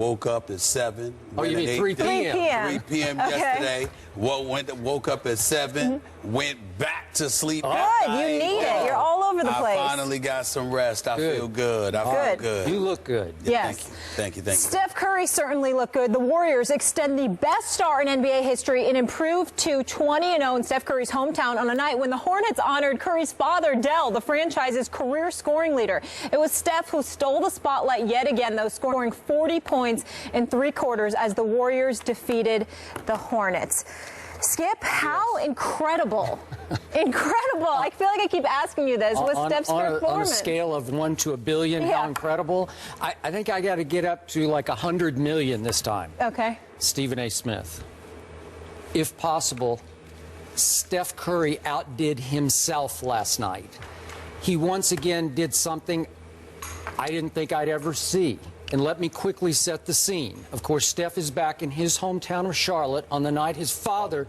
Woke up at 7. Oh, you mean 3 p.m.? 3 p.m. yesterday. Woke up at 7. Went back to sleep. Good. You need it. You're all over the place. I finally got some rest. I feel good. I feel good. You look good. Yes. Thank you. Steph Curry certainly looked good. The Warriors extend the best start in NBA history and improved to 20-0 in Steph Curry's hometown on a night when the Hornets honored Curry's father, Dell, the franchise's career scoring leader. It was Steph who stole the spotlight yet again, though, scoring 40 points in 3 quarters as the Warriors defeated the Hornets. Skip, how incredible. Incredible. I feel like I keep asking you this. Was Steph's performance? On a scale of 1 to a billion, how incredible? I think I got to get up to like 100 million this time. Okay. Stephen A. Smith. If possible, Steph Curry outdid himself last night. He once again did something I didn't think I'd ever see. And let me quickly set the scene. Of course, Steph is back in his hometown of Charlotte on the night his father,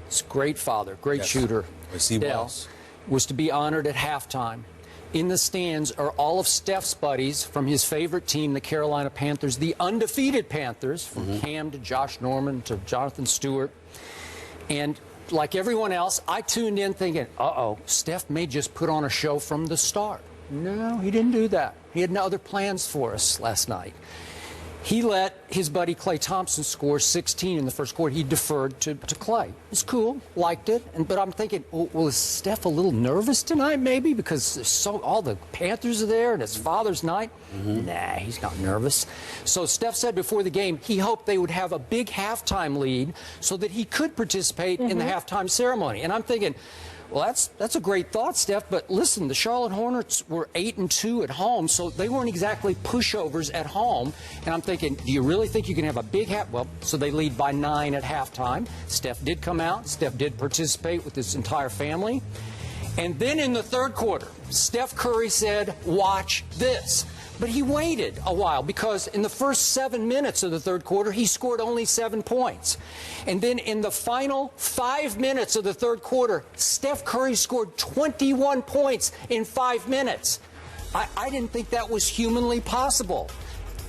his great father, great shooter, Dell, was to be honored at halftime. In the stands are all of Steph's buddies from his favorite team, the Carolina Panthers, the undefeated Panthers, from Cam to Josh Norman to Jonathan Stewart. And like everyone else, I tuned in thinking, uh-oh, Steph may just put on a show from the start. No, he didn't do that. He had no other plans for us last night. He let his buddy Klay Thompson score 16 in the first quarter. He deferred to Klay. It was cool, liked it. But I'm thinking, well, is Steph a little nervous tonight maybe because all the Panthers are there and it's Father's night? Nah, he's not nervous. So Steph said before the game he hoped they would have a big halftime lead so that he could participate in the halftime ceremony. And I'm thinking, well, that's a great thought, Steph, but listen, the Charlotte Hornets were 8-2 at home, so they weren't exactly pushovers at home. And I'm thinking, do you really think you can have a big Well, so they lead by 9 at halftime. Steph did come out. Steph did participate with his entire family. And then in the third quarter, Steph Curry said, watch this. But he waited a while because in the first 7 minutes of the third quarter, he scored only 7 points. And then in the final 5 minutes of the third quarter, Steph Curry scored 21 points in 5 minutes. I didn't think that was humanly possible.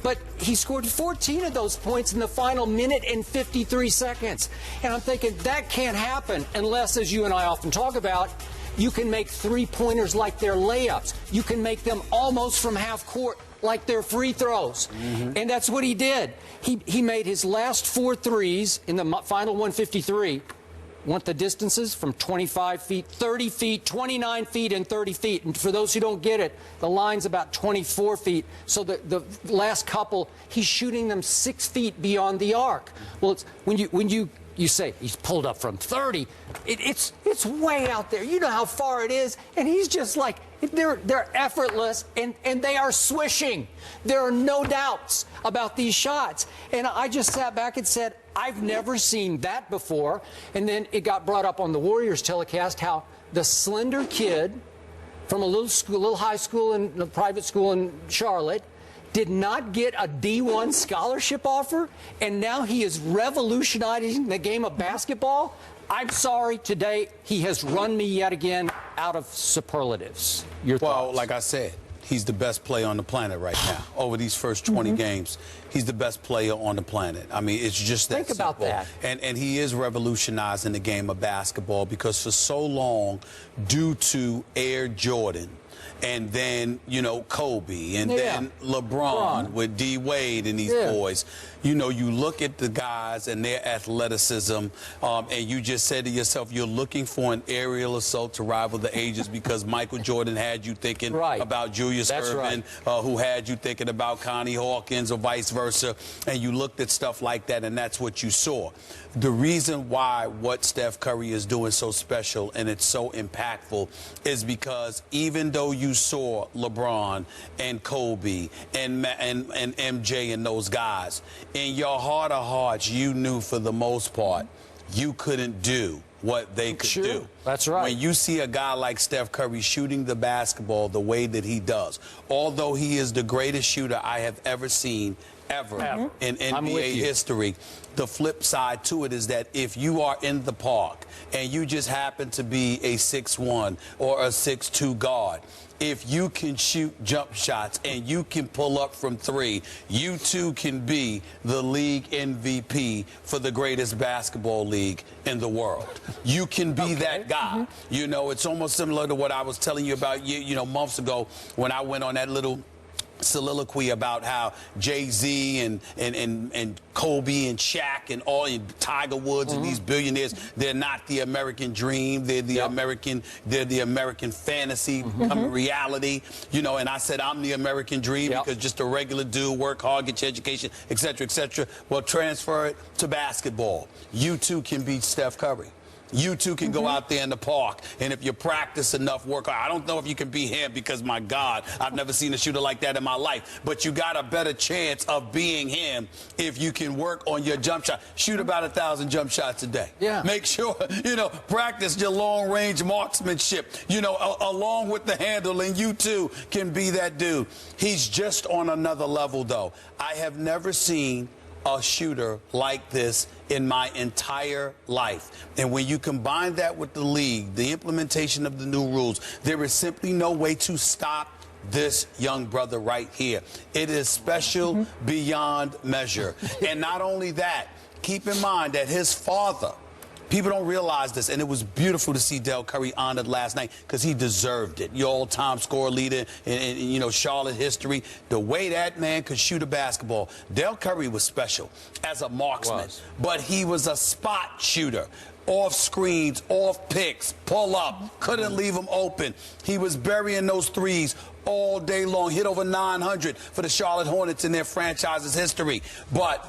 But he scored 14 of those points in the final minute and 53 seconds. And I'm thinking that can't happen unless, as you and I often talk about, you can make three-pointers like they're layups. You can make them almost from half court like they're free throws. And that's what he did. He made his last 4 threes in the final 153. Want the distances from 25 feet, 30 feet, 29 feet, and 30 feet. And for those who don't get it, the line's about 24 feet. So the last couple, he's shooting them 6 feet beyond the arc. Well, it's, when you say he's pulled up from 30, it's way out there. You know how far it is, and he's just like, they're effortless, and they are swishing. There are no doubts about these shots. And I just sat back and said, I've never seen that before. And then it got brought up on the Warriors telecast how the slender kid from a little high school and a private school in Charlotte did not get a D1 scholarship offer, and now he is revolutionizing the game of basketball. I'm sorry, today he has run me yet again out of superlatives. Your thoughts? Well, like I said, he's the best player on the planet right now. Over these first 20 games, he's the best player on the planet. I mean, it's just that simple. Think about that. And he is revolutionizing the game of basketball because for so long, due to Air Jordan, and then, you know, Kobe, and then LeBron with D. Wade and these boys. You know, you look at the guys and their athleticism, and you just said to yourself, you're looking for an aerial assault to rival the ages because Michael Jordan had you thinking about Julius Erving, who had you thinking about Connie Hawkins or vice versa, and you looked at stuff like that, and that's what you saw. The reason why what Steph Curry is doing so special and it's so impactful is because even though you saw LeBron and Kobe and MJ and those guys, in your heart of hearts, you knew for the most part you couldn't do what they could do. That's right. When you see a guy like Steph Curry shooting the basketball the way that he does, although he is the greatest shooter I have ever seen ever in NBA history. The flip side to it is that if you are in the park and you just happen to be a 6'1" or a 6'2" guard, if you can shoot jump shots and you can pull up from three, you too can be the league MVP for the greatest basketball league in the world. You can be that guy. You know, it's almost similar to what I was telling you about, you know, months ago when I went on that little soliloquy about how Jay-Z and Kobe and Shaq and all and Tiger Woods and these billionaires, they're not the American dream. They're the American fantasy becoming reality. You know, and I said I'm the American dream because just a regular dude, work hard, get your education, et cetera, et cetera. Well, transfer it to basketball. You too can beat Steph Curry. You two can go out there in the park, and if you practice enough, work hard. I don't know if you can be him because, my God, I've never seen a shooter like that in my life. But you got a better chance of being him if you can work on your jump shot. Shoot about 1,000 jump shots a day. Yeah. Make sure, you know, practice your long-range marksmanship, you know, along with the handle, and you too can be that dude. He's just on another level, though. I have never seen a shooter like this in my entire life. And when you combine that with the league, the implementation of the new rules, there is simply no way to stop this young brother right here. It is special beyond measure. And not only that, keep in mind that his father, people don't realize this, and it was beautiful to see Del Curry honored last night because he deserved it. Your all-time score leader in you know, Charlotte history. The way that man could shoot a basketball. Del Curry was special as a marksman, but he was a spot shooter. Off screens, off picks, pull up, couldn't leave him open. He was burying those threes all day long, hit over 900 for the Charlotte Hornets in their franchise's history. But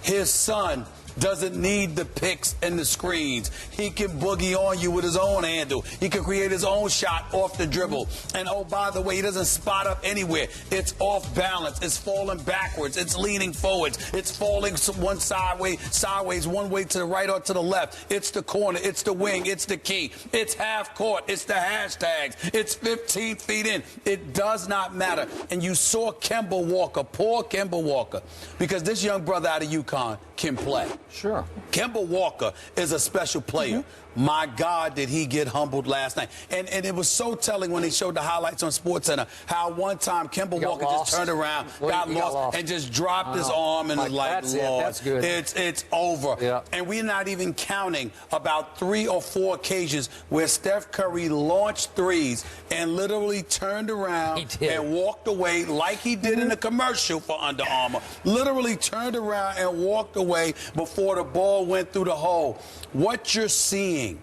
his son doesn't need the picks and the screens. He can boogie on you with his own handle. He can create his own shot off the dribble. And oh, by the way, he doesn't spot up anywhere. It's off balance. It's falling backwards. It's leaning forwards. It's falling one sideways, one way to the right or to the left. It's the corner. It's the wing. It's the key. It's half court. It's the hashtags. It's 15 feet in. It does not matter. And you saw Kemba Walker, poor Kemba Walker, because this young brother out of UConn can play. Sure. Kemba Walker is a special player. My God, did he get humbled last night. And it was so telling when they showed the highlights on SportsCenter how one time Kemba Walker just turned around, got lost, and just dropped his arm and was like, Lord, that's good. It's over. Yeah. And we're not even counting about 3 or 4 occasions where Steph Curry launched threes and literally turned around and walked away like he did in the commercial for Under Armour. Literally turned around and walked away before the ball went through the hole. What you're seeing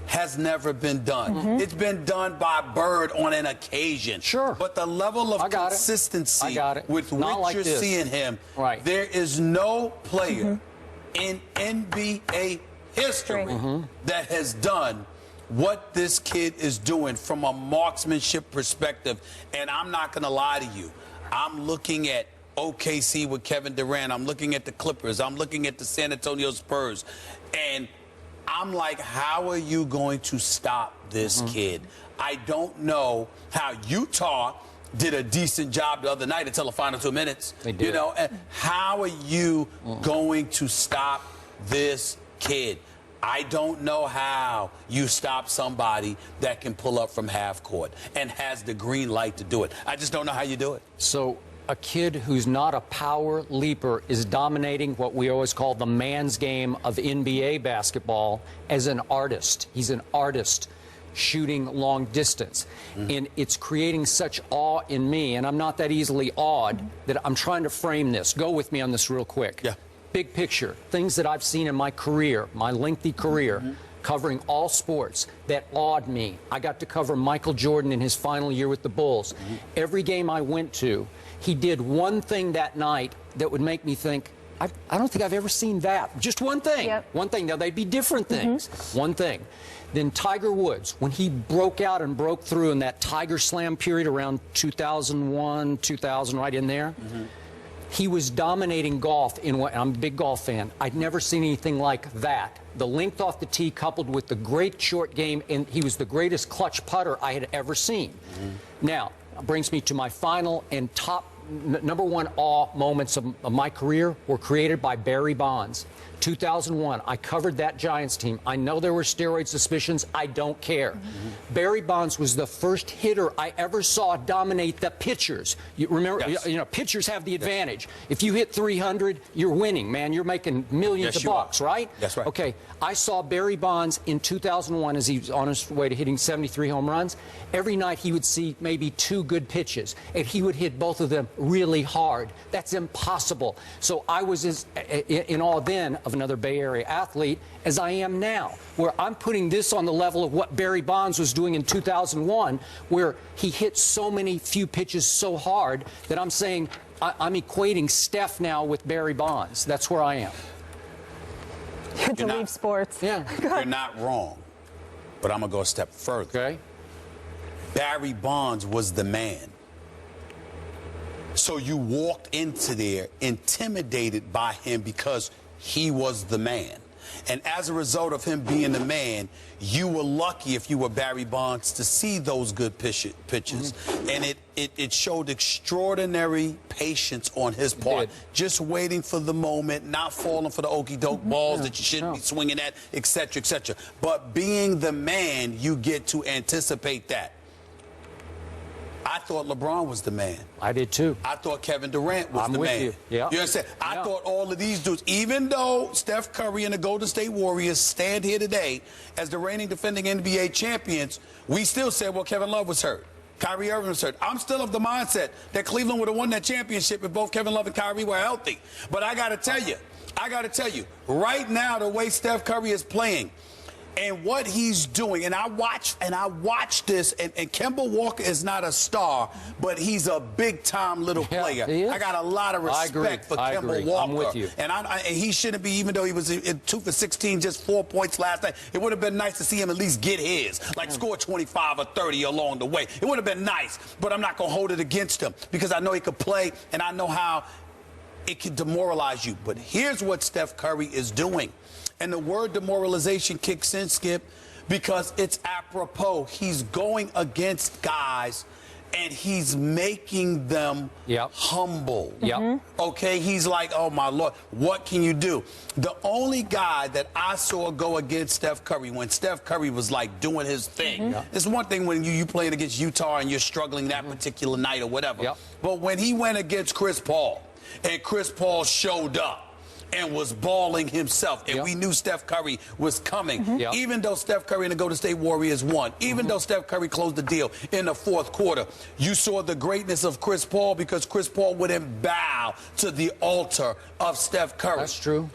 has never been done. It's been done by Bird on an occasion. Sure. But the level of consistency with which you're seeing him, there is no player in NBA history that has done what this kid is doing from a marksmanship perspective. And I'm not going to lie to you. I'm looking at OKC with Kevin Durant. I'm looking at the Clippers. I'm looking at the San Antonio Spurs. And I'm like, how are you going to stop this kid? I don't know how Utah did a decent job the other night until the final 2 minutes. They did. You know, and how are you going to stop this kid? I don't know how you stop somebody that can pull up from half court and has the green light to do it. I just don't know how you do it. So a kid who's not a power leaper is dominating what we always call the man's game of NBA basketball as an artist. He's an artist shooting long distance. And it's creating such awe in me, and I'm not that easily awed, that I'm trying to frame this. Go with me on this real quick. Yeah. Big picture, things that I've seen in my career, my lengthy career, covering all sports that awed me. I got to cover Michael Jordan in his final year with the Bulls. Every game I went to, he did one thing that night that would make me think, I don't think I've ever seen that. Just one thing. One thing. Now, they'd be different things. One thing. Then Tiger Woods, when he broke out and broke through in that Tiger Slam period around 2001, 2000, right in there, he was dominating golf in what, I'm a big golf fan. I'd never seen anything like that. The length off the tee coupled with the great short game, and he was the greatest clutch putter I had ever seen. Now, brings me to my final and top number one awe moments of my career were created by Barry Bonds. 2001, I covered that Giants team. I know there were steroid suspicions. I don't care. Barry Bonds was the first hitter I ever saw dominate the pitchers. You remember, you know, pitchers have the advantage. If you hit 300, you're winning, man. You're making millions of bucks, right? That's right. Okay, I saw Barry Bonds in 2001 as he was on his way to hitting 73 home runs. Every night he would see maybe 2 good pitches, and he would hit both of them really hard. That's impossible. So I was as in awe then of another Bay Area athlete as I am now, where I'm putting this on the level of what Barry Bonds was doing in 2001, where he hit so many few pitches so hard that I'm saying I'm equating Steph now with Barry Bonds. That's where I am. You have to leave sports. Yeah. You're not wrong, but I'm going to go a step further. Okay. Barry Bonds was the man. So you walked into there intimidated by him because he was the man. And as a result of him being the man, you were lucky if you were Barry Bonds to see those good pitches. And it showed extraordinary patience on his part. Just waiting for the moment, not falling for the okey-doke balls that you shouldn't be swinging at, et cetera, et cetera. But being the man, you get to anticipate that. I thought LeBron was the man. I did too. I thought Kevin Durant was the man. You understand? I thought all of these dudes, even though Steph Curry and the Golden State Warriors stand here today as the reigning defending NBA champions, we still said, well, Kevin Love was hurt. Kyrie Irving was hurt. I'm still of the mindset that Cleveland would have won that championship if both Kevin Love and Kyrie were healthy. But I got to tell you, right now, the way Steph Curry is playing, and what he's doing, and I watch this, and Kemba Walker is not a star, but he's a big-time little player. I got a lot of respect for Kemba Walker. I'm with you. And he shouldn't be, even though he was 2 for 16, just 4 points last night. It would have been nice to see him at least get his, like score 25 or 30 along the way. It would have been nice, but I'm not going to hold it against him because I know he could play, and I know how it can demoralize you. But here's what Steph Curry is doing. And the word demoralization kicks in, Skip, because it's apropos. He's going against guys, and he's making them humble. Okay? He's like, oh, my Lord, what can you do? The only guy that I saw go against Steph Curry when Steph Curry was, like, doing his thing. It's one thing when you playing against Utah and you're struggling that particular night or whatever. But when he went against Chris Paul, and Chris Paul showed up, and was balling himself, and we knew Steph Curry was coming. Even though Steph Curry and the Golden State Warriors won, even though Steph Curry closed the deal in the 4th quarter, you saw the greatness of Chris Paul because Chris Paul wouldn't bow to the altar of Steph Curry. That's true.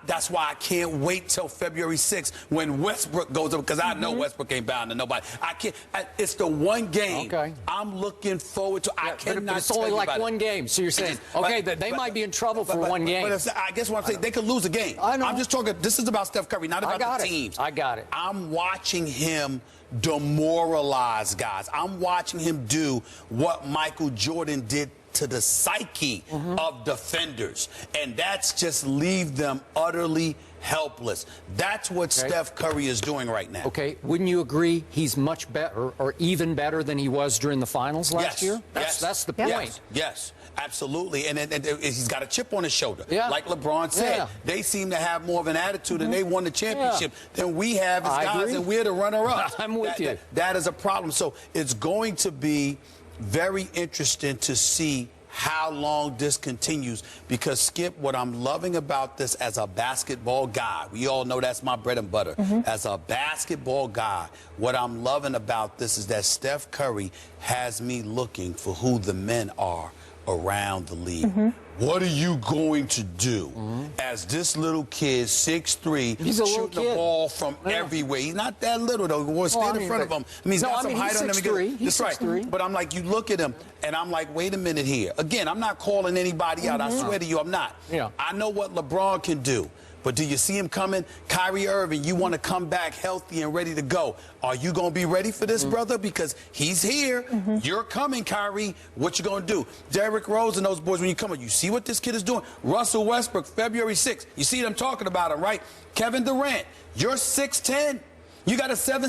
That's why I can't wait till February 6th when Westbrook goes up, because I know Westbrook ain't bowing to nobody. I can't. It's the one game I'm looking forward to. I cannot. But it's only like one game, so you're saying, okay, they might be in trouble for one game. But I guess what I'm saying, they could lose a game. I know. I'm just talking. This is about Steph Curry, not about the teams. I got it. I'm watching him demoralize guys. I'm watching him do what Michael Jordan did to the psyche of defenders, and that's just leave them utterly helpless. That's what Steph Curry is doing right now. Okay, wouldn't you agree he's much better or even better than he was during the finals last year? That's the point. Yes, absolutely. And he's got a chip on his shoulder. Like LeBron said, they seem to have more of an attitude, and they won the championship than we have as guys, and we're the runner-up. I'm with you. That is a problem. So it's going to be very interesting to see how long this continues, because, Skip, what I'm loving about this as a basketball guy, we all know that's my bread and butter. As a basketball guy, what I'm loving about this is that Steph Curry has me looking for who the men are around the league. What are you going to do as this little kid, 6'3", shooting the ball from everywhere? He's not that little, though. We'll stand in front of him. I mean, he's got some height on him. He's That's right. But I'm like, you look at him, and I'm like, wait a minute here. Again, I'm not calling anybody out. I swear to you, I'm not. I know what LeBron can do. But do you see him coming? Kyrie Irving, you want to come back healthy and ready to go. Are you going to be ready for this, brother? Because he's here. You're coming, Kyrie. What you going to do? Derrick Rose and those boys, when you come in, you see what this kid is doing? Russell Westbrook, February 6th. You see them talking about him, right? Kevin Durant, you're 6'10". You got a 7